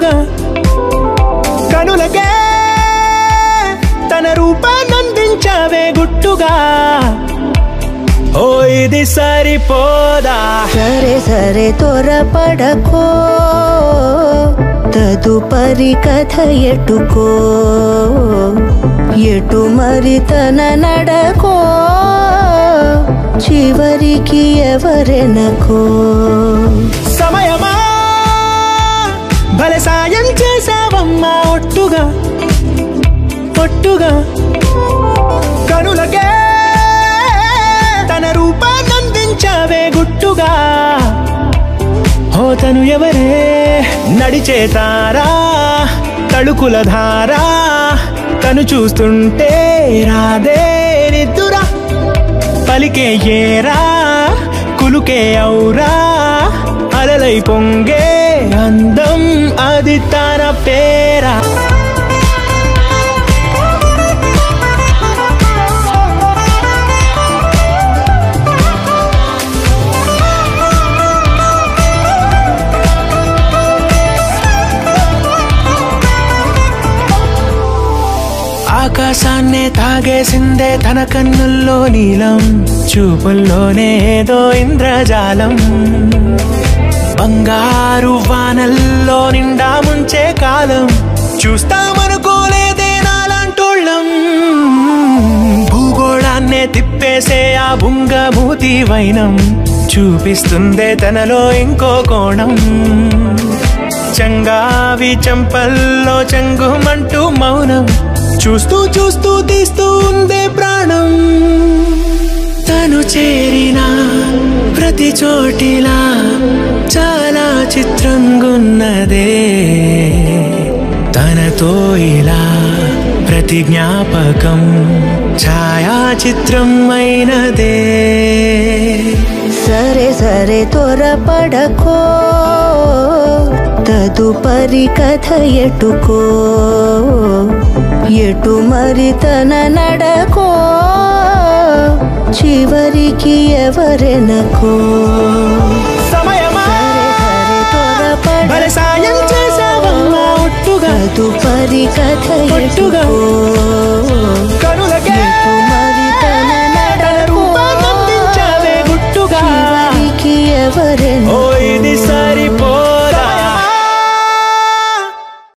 ఒట్టుగా కనులకే తన రూపాన్నందించావే గుట్టుగా ఓ ఇది సరిపోదా సరే సరే త్వరపడకో తదుపరి కథ ఎటుకో ఎటు మరి తన నడకో చివరికి ఎవరెనకో సమయమా భలే సాయం చేసావమ్మా ఒట్టుగా ఒట్టుగా కనులకే తన రూపాన్నందించావే గుట్టుగా ఓ తను ఎవరే నడిచేతారా తళుకుల ధారా తను చూస్తుంటే రాదే నిద్దురా పలికే ఏరా కులుకే ఔరా అలలై పొంగే అందం అది తన పేరా ఆకాశాన్నే తాగేసిందే తన కన్నుల్లో నీలం చూపుల్లోనే ఏదో ఇంద్రజాలం బంగారు వానల్లో నిండా ముంచే కాలం చూస్తామనుకోలేదే నాలాంటోళ్ళం భూగోళాన్నే తిప్పేసే ఆ బుంగమూతి వైనం చూపిస్తుందే తనలో ఇంకో కోణం చంగావి చంపల్లో చంగుమంటూ మౌనం చూస్తూ చూస్తూ తీస్తూ ఉందే ప్రాణం తను చేరిన ప్రతి చోటిలా చాలా చిత్రంగున్నదే తనతో ఇలా ప్రతి జ్ఞాపకం ఛాయాచిత్రం అయినదే సరే సరే త్వరపడకో తదుపరి కథ ఎటుకో ఎటు మరి తన నడకో చివరికి ఎవరెనకో సమయమా భలే సాయం చేసావమ్మా ఒట్టుగా తదుపరి కథ ఎటుకో